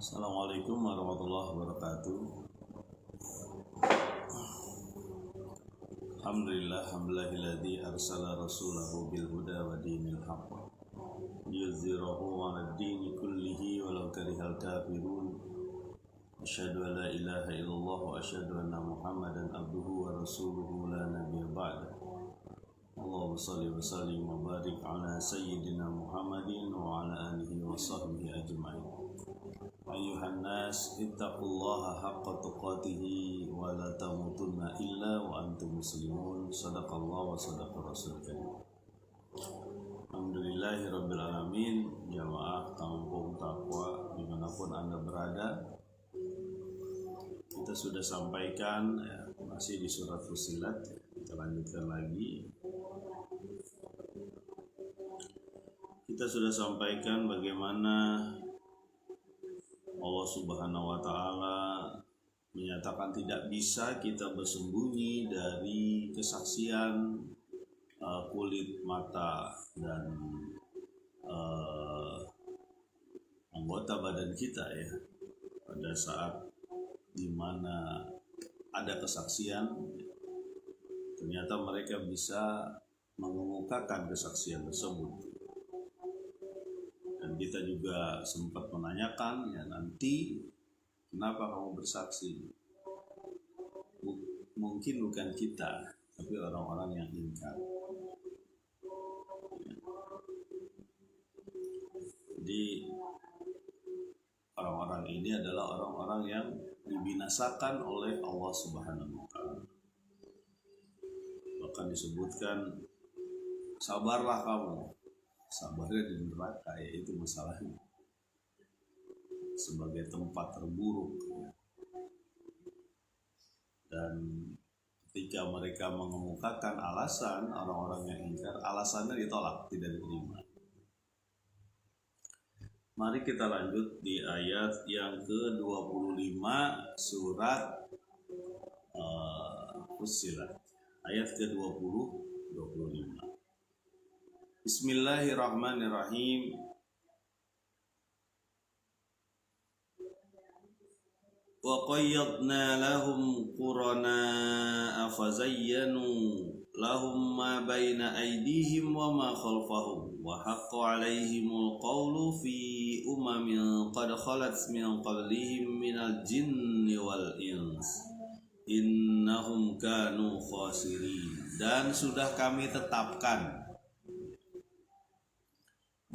Assalamualaikum warahmatullahi wabarakatuh. Alhamdulillahilladzi arsala rasulahu bil huda wa dinil haqq liyuzhirahu 'alad dini kullihi walau karihal kafirun. Asyhadu an la ilaha illallah wa asyhadu anna Muhammadan abduhu wa rasuluhu la nabiyya ba'da. Allahumma shalli wa sallim wa barik ala sayyidina Muhammadin wa ala alihi wa sahbihi ajma'in. Ayuhan nas ittaqullaha haqqa tuqatih wa la tamutunna illa wa antum muslimun. Shadaqallahu wa shadaqa rasul karim. Alhamdulillahi rabbil alamin. Jamaah kampung takwa dimanapun anda berada, kita sudah sampaikan masih di surat Fussilat. Kita lanjutkan lagi. Kita sudah sampaikan bagaimana Allah Subhanahu wa Ta'ala menyatakan tidak bisa kita bersembunyi dari kesaksian kulit, mata, dan anggota badan kita ya. Pada saat dimana ada kesaksian, ternyata mereka bisa mengemukakan kesaksian tersebut. Dan kita juga sempat menanyakan, ya nanti kenapa kamu bersaksi? Mungkin bukan kita, tapi orang-orang yang ingkar. Ya. Jadi orang-orang ini adalah orang-orang yang dibinasakan oleh Allah Subhanahu wa Ta'ala. Bahkan disebutkan, sabarlah kamu. Sabarnya di neraka, yaitu masalahnya sebagai tempat terburuk. Dan ketika mereka mengemukakan alasan, orang-orang yang ingkar, alasannya ditolak, tidak diterima. Mari kita lanjut di ayat yang ke-25 surat Fussilat. Ayat ke-25. Bismillahirrahmanirrahim. Wa qayyadna lahum qurana fazayyanu lahum ma baina aydihim wa ma khalfahum wa haqqa alaihimul qawlu fi umamin qad khalat min qablihim minal jinni wal ins innahum kanu khasirin. Dan sudah kami tetapkan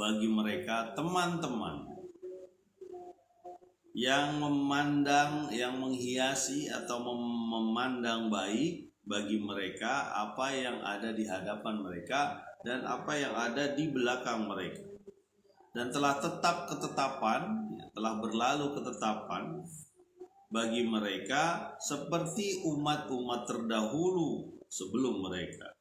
bagi mereka teman-teman yang memandang, yang menghiasi atau memandang baik bagi mereka apa yang ada di hadapan mereka dan apa yang ada di belakang mereka. Dan telah tetap ketetapan, telah berlalu ketetapan bagi mereka seperti umat-umat terdahulu sebelum mereka,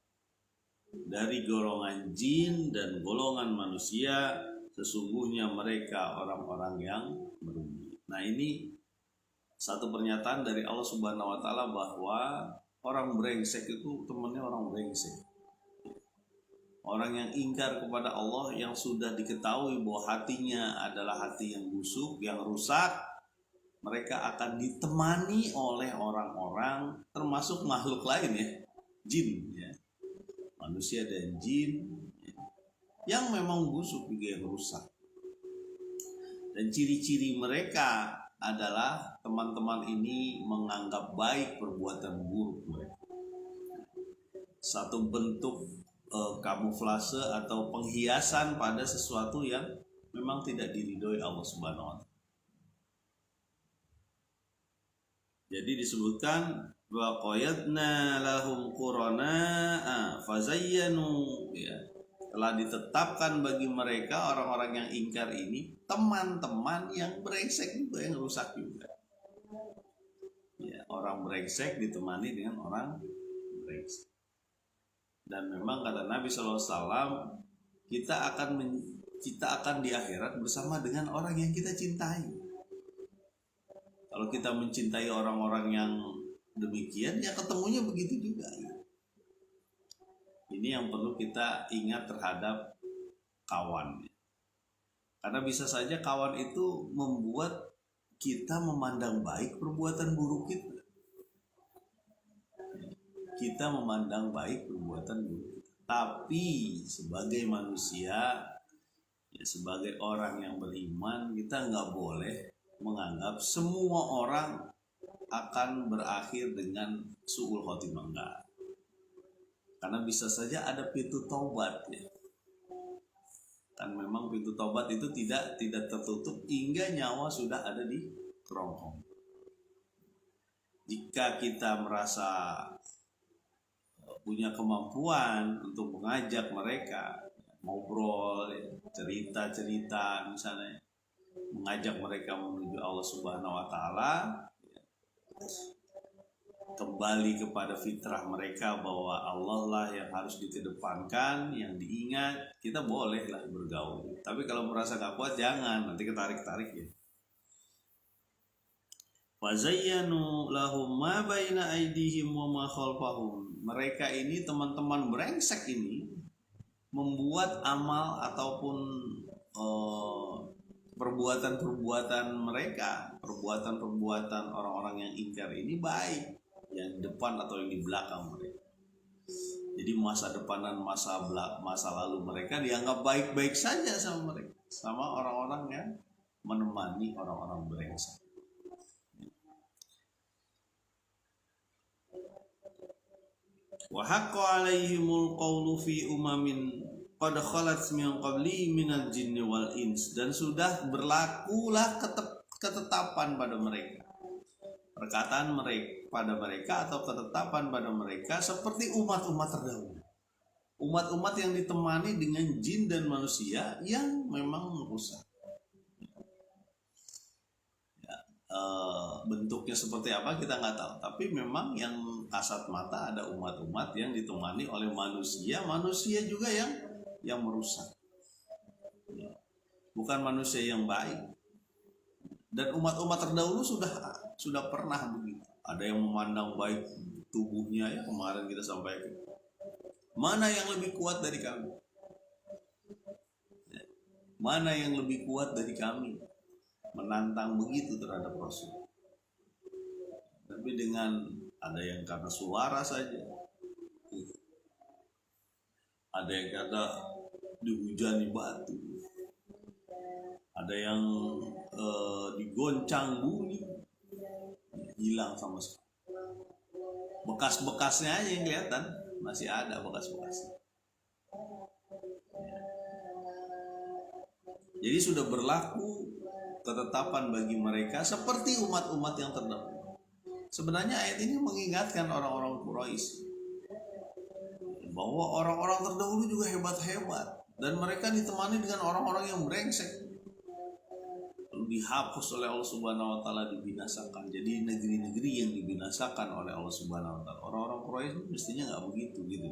dari golongan jin dan golongan manusia, sesungguhnya mereka orang-orang yang merugi. Nah, ini satu pernyataan dari Allah Subhanahu wa Ta'ala bahwa orang brengsek itu temannya orang brengsek. Orang yang ingkar kepada Allah, yang sudah diketahui bahwa hatinya adalah hati yang busuk, yang rusak, mereka akan ditemani oleh orang-orang termasuk makhluk lain ya, jin ya. Manusia dan jin yang memang busuk juga, yang rusak. Dan ciri-ciri mereka adalah teman-teman ini menganggap baik perbuatan buruk mereka. Satu bentuk kamuflase atau penghiasan pada sesuatu yang memang tidak diridhoi Allah Subhanahu wa Ta'ala. Jadi disebutkan wa qayyadna lahum qurana fazayyanu, ya, telah ditetapkan bagi mereka orang-orang yang ingkar ini teman-teman yang brengsek juga, yang rusak juga. Ya, orang brengsek ditemani dengan orang brengsek. Dan memang kata Nabi SAW, kita akan di akhirat bersama dengan orang yang kita cintai. Kalau kita mencintai orang-orang yang demikian, ya ketemunya begitu juga. Ini yang perlu kita ingat terhadap kawan. Karena bisa saja kawan itu membuat kita memandang baik perbuatan buruk kita. Kita memandang baik perbuatan buruk. Tapi sebagai manusia, ya sebagai orang yang beriman, kita nggak boleh menganggap semua orang akan berakhir dengan su'ul khotimah, enggak. Karena bisa saja ada pintu taubat ya. Kan memang pintu taubat itu tidak tertutup hingga nyawa sudah ada di kerongkong. Jika kita merasa punya kemampuan untuk mengajak mereka ngobrol, cerita-cerita misalnya, mengajak mereka menuju Allah Subhanahu wa taala, kembali kepada fitrah mereka bahwa Allah lah yang harus dikedepankan, yang diingat, kita bolehlah bergaul. Tapi kalau merasa gak kuat jangan, nanti ketarik-tarik ya. Wazayyanu lahum ma baina aydihim wa ma khalfahum. Mereka ini, teman-teman brengsek ini, membuat amal ataupun perbuatan-perbuatan mereka, perbuatan-perbuatan orang-orang yang ingkar ini baik, yang di depan atau yang di belakang mereka. Jadi masa depan dan masa lalu mereka dianggap baik-baik saja sama mereka, sama orang-orang yang menemani orang-orang brengsek. Wa haqqa 'alaihimul qawlu fi umamin qad khalat min qabli minal jinni wal ins, dan sudah berlakulah ketetapan pada mereka, perkataan mereka pada mereka atau ketetapan pada mereka seperti umat-umat terdahulu, umat-umat yang ditemani dengan jin dan manusia yang memang merusak. Bentuknya seperti apa kita nggak tahu, tapi memang yang kasat mata ada umat-umat yang ditemani oleh manusia juga yang merusak, bukan manusia yang baik. Dan umat-umat terdahulu sudah pernah begitu. Ada yang memandang baik tubuhnya, ya kemarin kita sampaikan, mana yang lebih kuat dari kami, mana yang lebih kuat dari kami, menantang begitu terhadap Rasul. Tapi dengan ada yang karena suara saja, ada yang karena dihujani batu, ada yang digoncang bumi, hilang sama sekali. Bekas-bekasnya aja yang kelihatan, masih ada bekas-bekasnya. Jadi sudah berlaku ketetapan bagi mereka seperti umat-umat yang terdahulu. Sebenarnya ayat ini mengingatkan orang-orang Quraisy bahwa orang-orang terdahulu juga hebat-hebat, dan mereka ditemani dengan orang-orang yang brengsek. Lalu dihapus oleh Allah Subhanahu wa taala, dibinasakan. Jadi negeri-negeri yang dibinasakan oleh Allah Subhanahu wa taala. Orang-orang Quraisy mestinya enggak begitu gitu.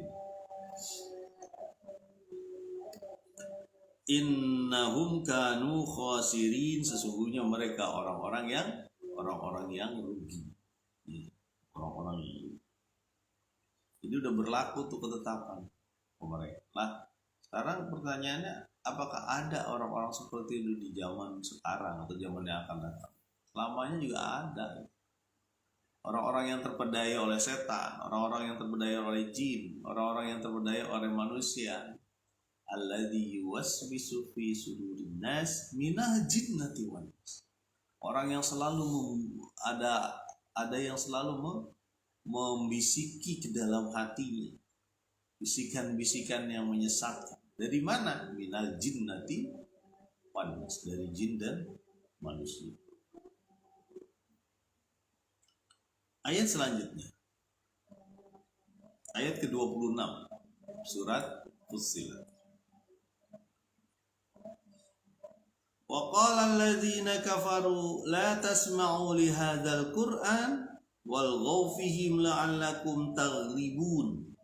Innahum kanu khasirin, sesungguhnya mereka orang-orang yang rugi. Orang-orang ini. Jadi udah berlaku tuh ketetapan mereka. Nah, sekarang pertanyaannya, apakah ada orang-orang seperti itu di zaman sekarang atau zaman yang akan datang? Selamanya juga ada. Orang-orang yang terpedaya oleh setan, orang-orang yang terpedaya oleh jin, orang-orang yang terpedaya oleh manusia. Alladzi yuwaswisu fi sudurin nas minal jinnati wan nas. Orang yang selalu ada yang selalu membisiki ke dalam hatinya, bisikan-bisikan yang menyesatkan. Dari mana? Minal jinnati wan nas, dari jin dan manusia. Ayat selanjutnya, ayat ke-26 surat Fussilat. Wa qala alladziina kafaru la tasma'u li hadzal qur'an walghaw fihim la'allakum taghlibun.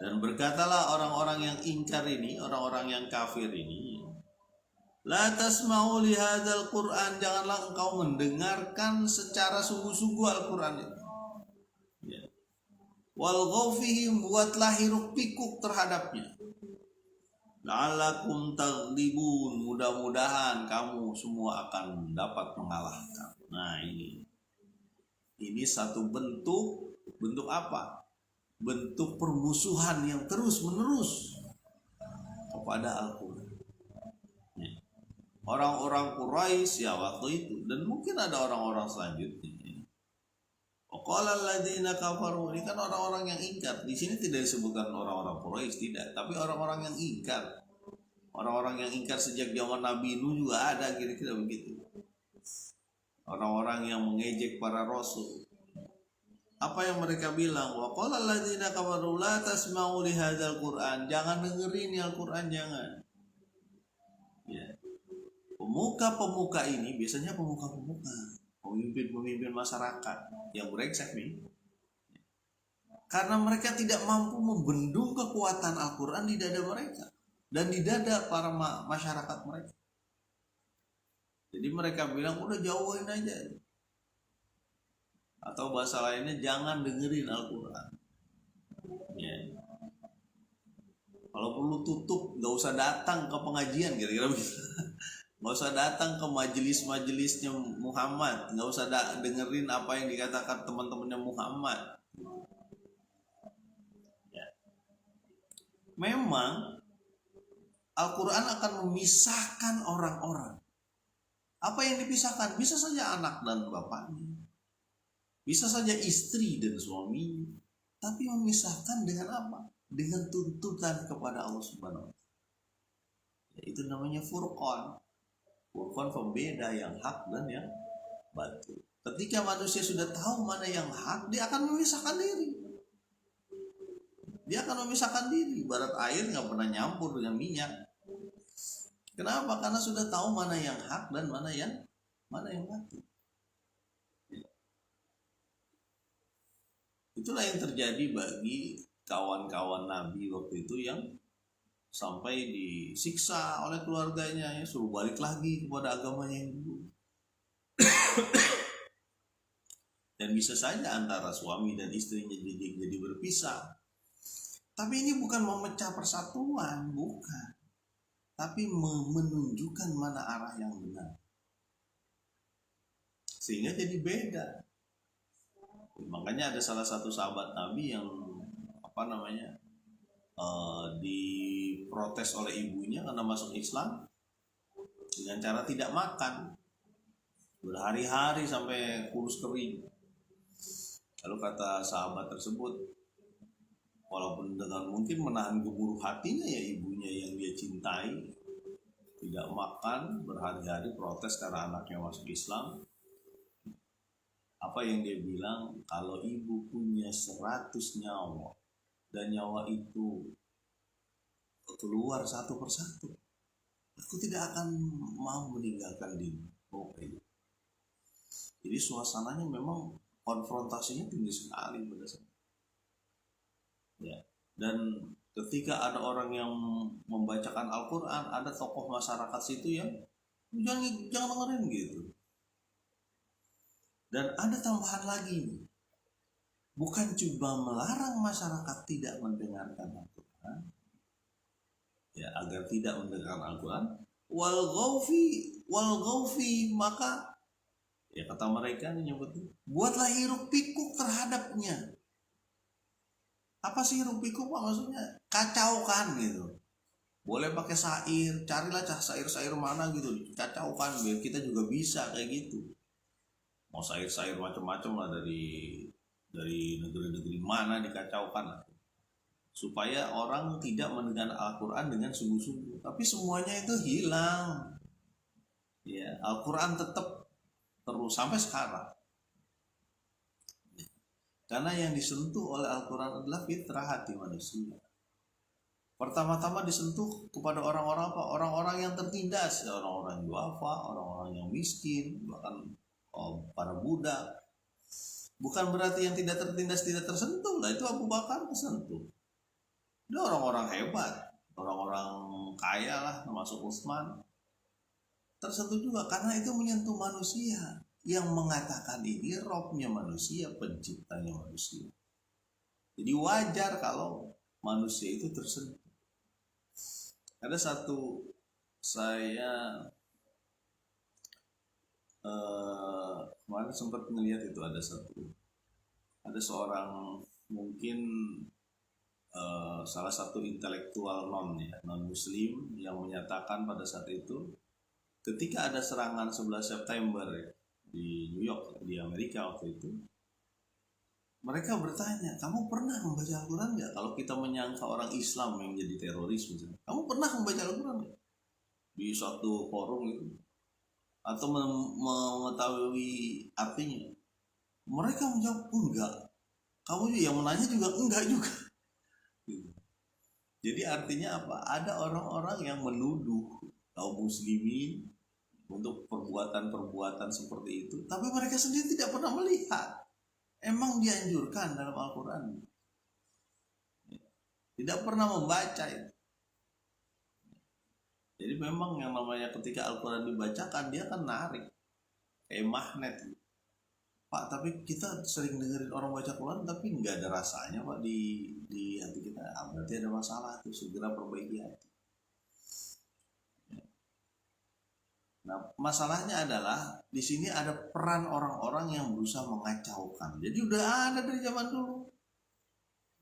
Dan berkatalah orang-orang yang ingkar ini, orang-orang yang kafir ini, la tasma'u li hadzal qur'an, janganlah engkau mendengarkan secara sungguh-sungguh Al-Qur'an itu. Ya. Walghaw fihim, buatlah hiruk pikuk terhadapnya. La'allakum taghlibun, mudah-mudahan kamu semua akan dapat mengalahkan. Nah, ini satu bentuk apa? Bentuk permusuhan yang terus-menerus kepada Al-Quran. Orang-orang Quraisy ya waktu itu, dan mungkin ada orang-orang selanjutnya. Qala alladziina kafaru, ini kan orang-orang yang ingkar. Di sini tidak disebutkan orang-orang Quraisy, tidak, tapi orang-orang yang ingkar. Orang-orang yang ingkar sejak zaman Nabi Nuh juga ada, kira-kira begitu. Orang-orang yang mengejek para rasul. Apa yang mereka bilang? Wa qala alladziina kafaru la tasma'u li hadzal Qur'an. Jangan dengerin Al-Qur'an, jangan. Ya. Pemuka-pemuka ini biasanya pemuka-pemuka, pemimpin-pemimpin masyarakat yang brengsek nih. Karena mereka tidak mampu membendung kekuatan Al-Quran di dada mereka dan di dada para masyarakat mereka. Jadi mereka bilang udah jauhin aja. Atau bahasa lainnya jangan dengerin Al-Quran. Ya. Kalau perlu tutup, gak usah datang ke pengajian, kira-kira begitu. Nggak usah datang ke majelis-majelisnya Muhammad, nggak usah dengerin apa yang dikatakan teman-temannya Muhammad. Ya. Memang Al-Quran akan memisahkan orang-orang. Apa yang dipisahkan? Bisa saja anak dan bapaknya, bisa saja istri dan suaminya, tapi memisahkan dengan apa? Dengan tuntutan kepada Allah Subhanahu wa Ta'ala. Itu namanya Furqan. Furqan pembeda yang hak dan yang batil. Ketika manusia sudah tahu mana yang hak, dia akan memisahkan diri. Dia akan memisahkan diri. Ibarat air nggak pernah nyampur dengan minyak. Kenapa? Karena sudah tahu mana yang hak dan mana yang batil. Itulah yang terjadi bagi kawan-kawan Nabi waktu itu yang sampai disiksa oleh keluarganya, ya suruh balik lagi kepada agamanya yang dulu. Dan bisa saja antara suami dan istrinya jadi berpisah. Tapi ini bukan memecah persatuan, bukan. Tapi menunjukkan mana arah yang benar. Sehingga jadi beda. Makanya ada salah satu sahabat Nabi yang diprotes oleh ibunya karena masuk Islam dengan cara tidak makan berhari-hari sampai kurus kering. Lalu kata sahabat tersebut, walaupun dengan mungkin menahan gemuruh hatinya ya ibunya yang dia cintai, tidak makan berhari-hari protes karena anaknya masuk Islam. Apa yang dia bilang? Kalau ibu punya 100 nyawa dan nyawa itu keluar satu persatu, aku tidak akan mau meninggalkan diri. Oke. Jadi suasananya memang konfrontasinya tinggi sekali pada saat. Ya. Dan ketika ada orang yang membacakan Al-Quran, ada tokoh masyarakat situ yang jangan dengerin gitu. Dan ada tambahan lagi, bukan cuma melarang masyarakat tidak mendengarkan Al-Quran, ya agar tidak mendengarkan Al-Quran, wal ghaufi, maka ya kata mereka menyebutnya, buatlah hiruk pikuk terhadapnya. Apa sih hiruk pikuk Pak? Maksudnya kacaukan gitu. Boleh pakai syair, carilah syair-syair mana gitu, kacaukan biar kita juga bisa kayak gitu. Mau syair-syair macam-macam lah dari negeri-negeri mana dikacaukan lah. Supaya orang tidak mendengar Al-Quran dengan sungguh-sungguh. Tapi semuanya itu hilang. Ya, Al-Quran tetap terus sampai sekarang. Karena yang disentuh oleh Al-Quran adalah fitrah hati manusia. Pertama-tama disentuh kepada orang-orang apa? Orang-orang yang tertindas, orang-orang duafa, orang-orang yang miskin, bahkan para budak. Bukan berarti yang tidak tertindas tidak tersentuh lah. Itu Abu Bakar tersentuh. Dia orang-orang hebat, orang-orang kaya lah, termasuk Utsman. Tersentuh juga karena itu menyentuh manusia. Yang mengatakan ini Robnya manusia, penciptanya manusia. Jadi wajar kalau manusia itu tersentuh. Ada satu, saya kemarin sempat melihat itu, ada seorang mungkin salah satu intelektual non muslim yang menyatakan pada saat itu ketika ada serangan 11 September di New York di Amerika waktu itu, mereka bertanya, kamu pernah membaca Al-Quran nggak? Kalau kita menyangka orang Islam yang menjadi teroris misalnya, kamu pernah membaca Al-Quran nggak? Di suatu forum itu, atau mengetahui artinya? Mereka menjawab enggak. Kamu juga yang menanya juga enggak juga. Jadi artinya apa? Ada orang-orang yang menuduh kaum muslimin untuk perbuatan-perbuatan seperti itu, tapi mereka sendiri tidak pernah melihat. Emang dianjurkan dalam Al-Quran, tidak pernah membaca itu. Jadi memang yang namanya ketika Al-Quran dibacakan, dia kan narik kayak magnet. Pak, tapi kita sering dengerin orang baca Quran tapi nggak ada rasanya Pak di hati kita. Berarti ada masalah tuh, segera perbaiki hati. Nah, masalahnya adalah di sini ada peran orang-orang yang berusaha mengacaukan. Jadi udah ada dari zaman dulu.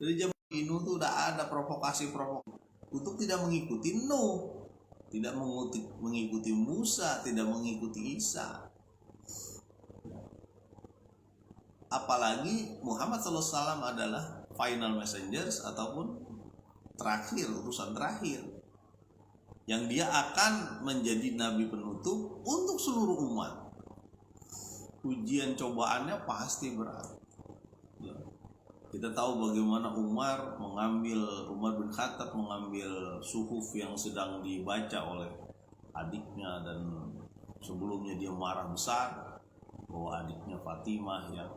Dari zaman Nuh tuh udah ada provokasi-provokasi untuk tidak mengikuti Nuh, tidak mengikuti Musa, tidak mengikuti Isa. Apalagi Muhammad SAW adalah final messengers ataupun terakhir, utusan terakhir, yang dia akan menjadi nabi penutup untuk seluruh umat. Ujian cobaannya pasti berat. Kita tahu bagaimana Umar bin Khattab mengambil suhuf yang sedang dibaca oleh adiknya, dan sebelumnya dia marah besar bahwa adiknya Fatimah yang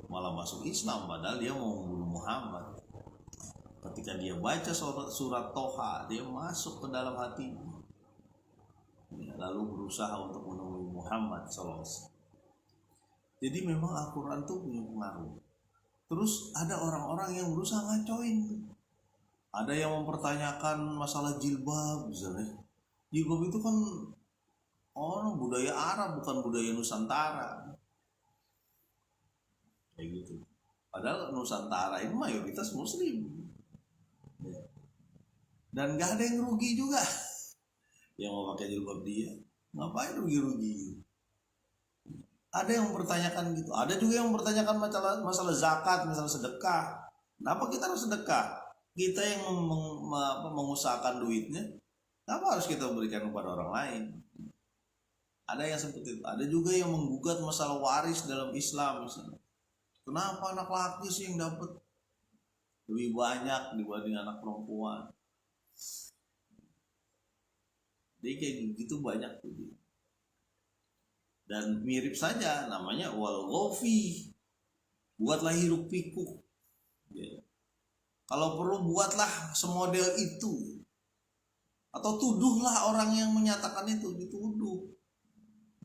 malah masuk Islam padahal dia mau membunuh Muhammad. Ketika dia baca surat Toha, dia masuk ke dalam hatinya, lalu berusaha untuk menemui Muhammad SAW. Jadi memang Al-Quran itu punya pengaruh. Terus ada orang-orang yang berusaha ngacoin. Ada yang mempertanyakan masalah jilbab misalnya. Jilbab itu kan budaya Arab, bukan budaya Nusantara. Kayak gitu. Padahal Nusantara ini mayoritas Muslim. Dan gak ada yang rugi juga. Yang mau pakai jilbab dia, ngapain rugi-rugi? Ada yang mempertanyakan gitu. Ada juga yang mempertanyakan masalah zakat, masalah sedekah. Kenapa kita harus sedekah? Kita yang mengusahakan duitnya, kenapa harus kita berikan kepada orang lain? Ada yang seperti itu. Ada juga yang menggugat masalah waris dalam Islam misalnya. Kenapa anak laki sih yang dapat lebih banyak dibanding anak perempuan? Jadi kayak gitu banyak tuh. Dan mirip saja namanya wal ghafi. Buatlah hiruk pikuk. Ya. Kalau perlu buatlah semodel itu. Atau tuduhlah orang yang menyatakan itu, dituduh.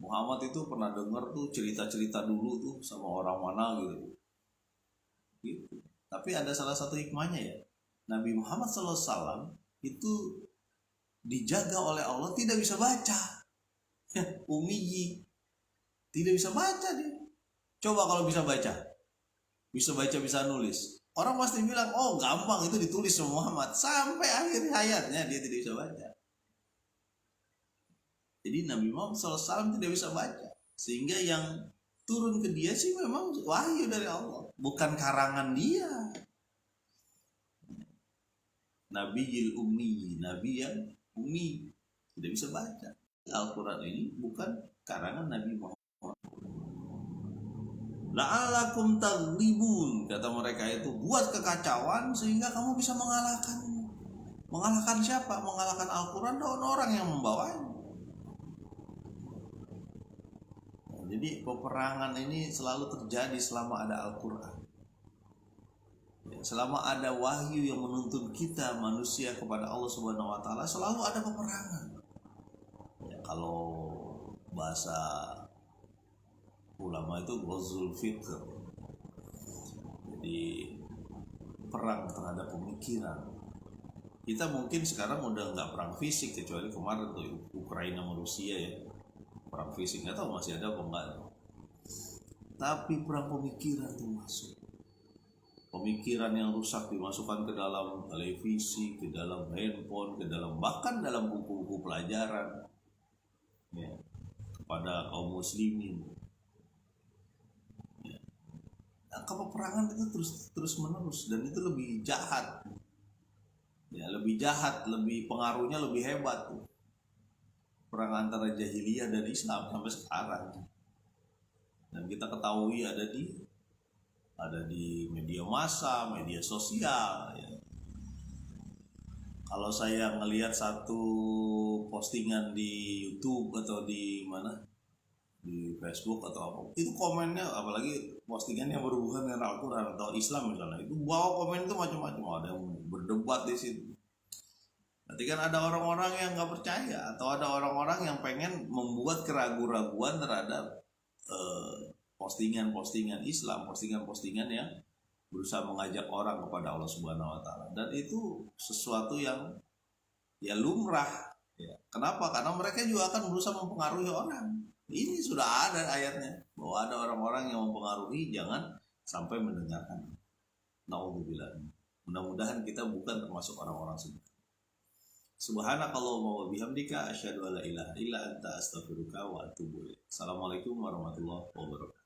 Muhammad itu pernah dengar tuh cerita-cerita dulu tuh sama orang mana gitu. Tapi ada salah satu hikmahnya ya. Nabi Muhammad SAW itu dijaga oleh Allah tidak bisa baca. Ummi, tidak bisa baca dia. Coba kalau bisa baca, bisa nulis, orang pasti bilang, oh gampang itu ditulis sama Muhammad. Sampai akhir hayatnya dia tidak bisa baca. Jadi Nabi Muhammad SAW tidak bisa baca, sehingga yang turun ke dia sih memang wahyu dari Allah, bukan karangan dia. Nabiyil ummi, nabi yang ummi, tidak bisa baca. Al-Quran ini bukan karangan Nabi Muhammad. La'alakum taghlibun, kata mereka itu, buat kekacauan sehingga kamu bisa mengalahkan. Mengalahkan siapa? Mengalahkan Al-Quran dan orang yang membawanya. Jadi peperangan ini selalu terjadi selama ada Al-Quran. Selama ada wahyu yang menuntun kita manusia kepada Allah Subhanahu wa taala, selalu ada peperangan. Ya, kalau bahasa ulama itu ghazul fikr. Jadi perang terhadap pemikiran. Kita mungkin sekarang udah nggak perang fisik, kecuali kemarin tuh Ukraina sama Rusia ya, perang fisik, nggak tahu masih ada apa enggak. Tapi perang pemikiran tuh masuk, pemikiran yang rusak dimasukkan ke dalam televisi, ke dalam handphone, ke dalam bahkan dalam buku-buku pelajaran ya, kepada kaum muslimin ya. Nah, peperangan itu terus menerus, dan itu lebih jahat ya, lebih jahat, lebih pengaruhnya lebih hebat tuh, perang antara jahiliyah dan Islam sampai sekarang. Dan kita ketahui ada di media massa, media sosial ya. Kalau saya ngelihat satu postingan di YouTube atau di mana, di Facebook atau apa, itu komennya, apalagi postingan yang berhubungan dengan Al-Quran atau Islam misalnya, itu bawa komen itu macam-macam, ada yang berdebat di situ. Nanti kan ada orang-orang yang nggak percaya, atau ada orang-orang yang pengen membuat keraguan-raguan terhadap postingan-postingan Islam, postingan-postingan yang berusaha mengajak orang kepada Allah Subhanahu wa taala. Dan itu sesuatu yang ya lumrah ya. Kenapa? Karena mereka juga akan berusaha mempengaruhi orang. Ini sudah ada ayatnya bahwa ada orang-orang yang mempengaruhi, jangan sampai mendengarkan. Nauzubillah. Mudah-mudahan kita bukan termasuk orang-orang seperti itu. Subhanakallahumma wa bihamdika asyhadu an la ilaha illa anta astaghfiruka wa atubu ilaik. Assalamualaikum warahmatullahi wabarakatuh.